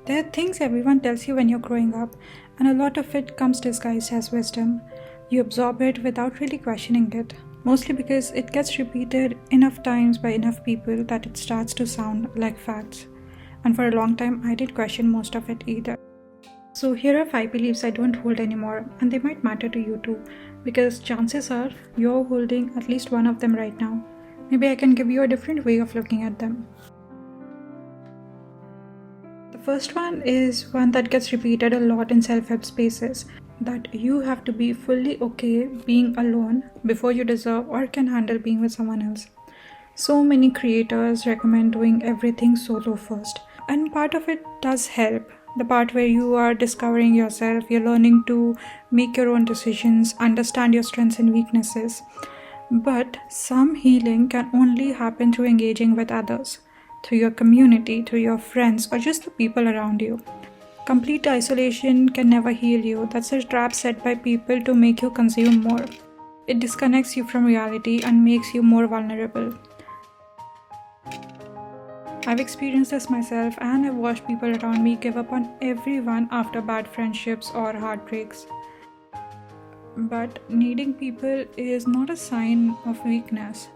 There are things everyone tells you when you're growing up, and a lot of it comes disguised as wisdom. You absorb it without really questioning it, mostly because it gets repeated enough times by enough people that it starts to sound like facts. And for a long time, I didn't question most of it either. So here are 5 beliefs I don't hold anymore, and they might matter to you too, because chances are you're holding at least one of them right now. Maybe I can give you a different way of looking at them. The first one is one that gets repeated a lot in self-help spaces, that you have to be fully okay being alone before you deserve or can handle being with someone else. So many creators recommend doing everything solo first, and part of it does help. The part where you are discovering yourself, you're learning to make your own decisions, understand your strengths and weaknesses. But some healing can only happen through engaging with others, through your community, through your friends, or just the people around you. Complete isolation can never heal you. That's a trap set by people to make you consume more. It disconnects you from reality and makes you more vulnerable. I've experienced this myself, and I've watched people around me give up on everyone after bad friendships or heartbreaks. But needing people is not a sign of weakness.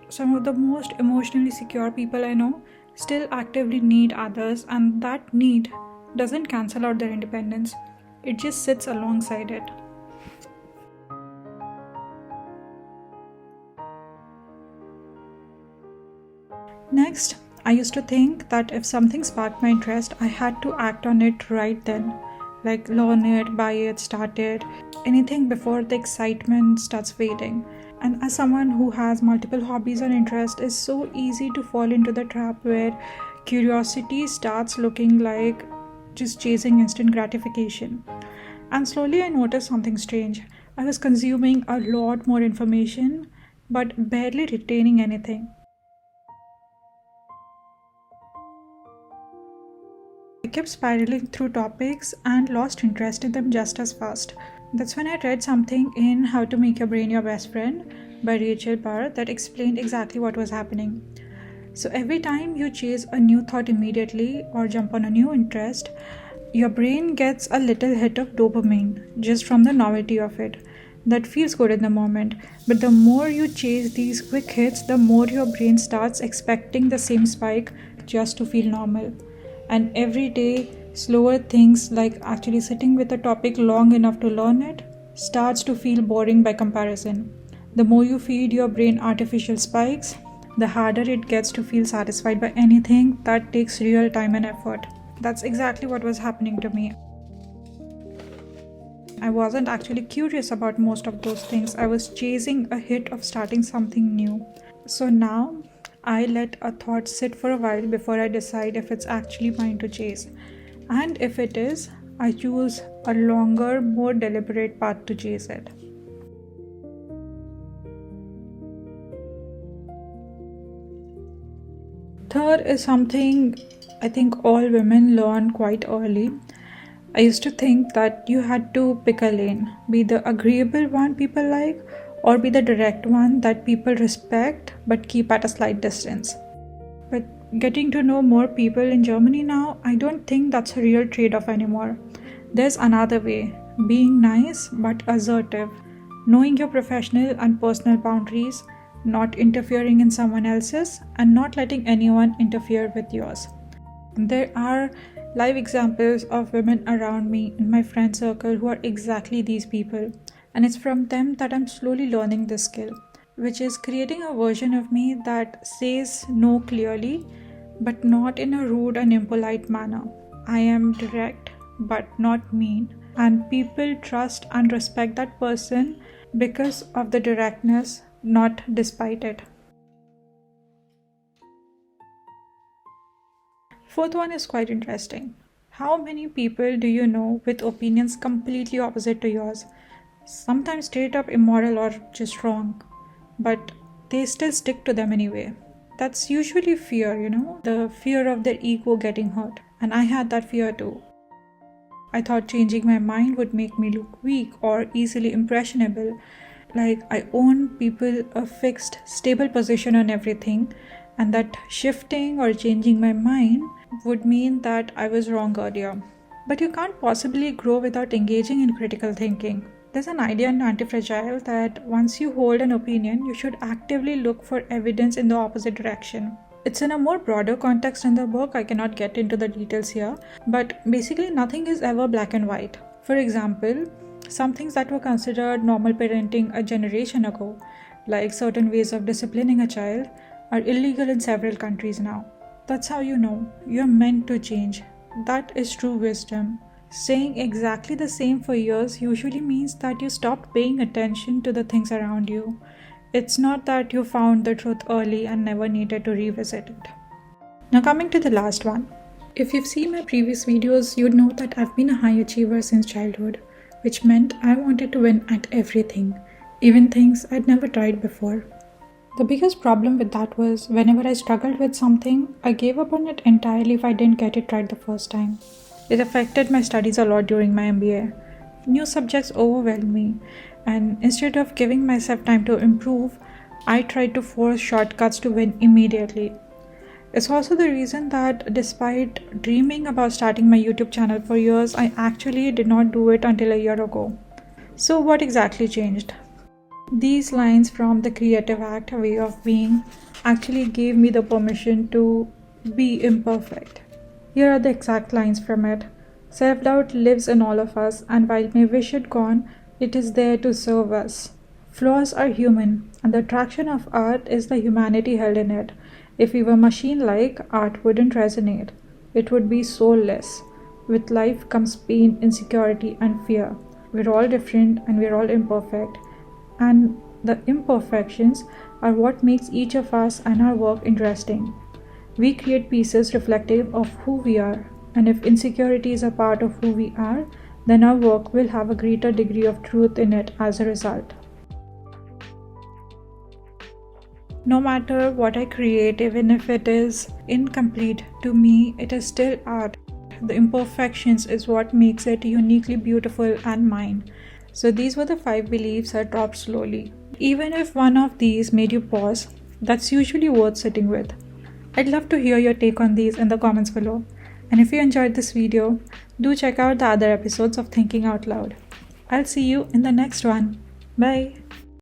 Some of the most emotionally secure people I know still actively need others, and that need doesn't cancel out their independence. It just sits alongside it. Next, I used to think that if something sparked my interest, I had to act on it right then. Like learn it, buy it, start it, anything before the excitement starts fading. And as someone who has multiple hobbies and interests, it's so easy to fall into the trap where curiosity starts looking like just chasing instant gratification. And slowly I noticed something strange. I was consuming a lot more information, but barely retaining anything. I kept spiraling through topics and lost interest in them just as fast. That's when I read something in How to Make Your Brain Your Best Friend by Barr that explained exactly what was happening. So every time you chase a new thought immediately or jump on a new interest, your brain gets a little hit of dopamine just from the novelty of it. That feels good in the moment, but the more you chase these quick hits, the more your brain starts expecting the same spike just to feel normal. And every day, slower things like actually sitting with a topic long enough to learn it starts to feel boring by comparison. The more you feed your brain artificial spikes, the harder it gets to feel satisfied by anything that takes real time and effort. That's exactly what was happening to me. I wasn't actually curious about most of those things. I was chasing a hit of starting something new. So now, I let a thought sit for a while before I decide if it's actually mine to chase. And if it is, I choose a longer, more deliberate path to chase it. Third is something I think all women learn quite early. I used to think that you had to pick a lane, be the agreeable one people like, or be the direct one that people respect but keep at a slight distance. But getting to know more people in Germany now, I don't think that's a real trade-off anymore. There's another way, being nice but assertive, knowing your professional and personal boundaries, not interfering in someone else's, and not letting anyone interfere with yours. There are live examples of women around me in my friend circle who are exactly these people. And it's from them that I'm slowly learning this skill, which is creating a version of me that says no clearly, but not in a rude and impolite manner. I am direct, but not mean, and people trust and respect that person because of the directness, not despite it. Fourth one is quite interesting. How many people do you know with opinions completely opposite to yours? Sometimes straight up immoral or just wrong, but they still stick to them anyway. That's usually fear, the fear of their ego getting hurt. And I had that fear too. I thought changing my mind would make me look weak or easily impressionable. Like I own people a fixed, stable position on everything, and that shifting or changing my mind would mean that I was wrong earlier. But you can't possibly grow without engaging in critical thinking. There's an idea in Antifragile that once you hold an opinion, you should actively look for evidence in the opposite direction. It's in a more broader context in the book, I cannot get into the details here, but basically nothing is ever black and white. For example, some things that were considered normal parenting a generation ago, like certain ways of disciplining a child, are illegal in several countries now. That's how you know you're meant to change. That is true wisdom. Saying exactly the same for years usually means that you stopped paying attention to the things around you. It's not that you found the truth early and never needed to revisit it. Now coming to the last one. If you've seen my previous videos, you'd know that I've been a high achiever since childhood, which meant I wanted to win at everything, even things I'd never tried before. The biggest problem with that was whenever I struggled with something, I gave up on it entirely if I didn't get it right the first time. It affected my studies a lot during my MBA. New subjects overwhelmed me, and instead of giving myself time to improve, I tried to force shortcuts to win immediately. It's also the reason that despite dreaming about starting my YouTube channel for years, I actually did not do it until a year ago. So what exactly changed? These lines from the Creative Act, Way of Being, actually gave me the permission to be imperfect. Here are the exact lines from it. Self-doubt lives in all of us, and while we wish it gone, it is there to serve us. Flaws are human, and the attraction of art is the humanity held in it. If we were machine-like, art wouldn't resonate. It would be soulless. With life comes pain, insecurity, and fear. We're all different and we're all imperfect. And the imperfections are what makes each of us and our work interesting. We create pieces reflective of who we are, and if insecurity is a part of who we are, then our work will have a greater degree of truth in it as a result. No matter what I create, even if it is incomplete, to me it is still art. The imperfections is what makes it uniquely beautiful and mine. So these were the 5 beliefs I dropped slowly. Even if one of these made you pause, that's usually worth sitting with. I'd love to hear your take on these in the comments below. And if you enjoyed this video, do check out the other episodes of Thinking Out Loud. I'll see you in the next one. Bye!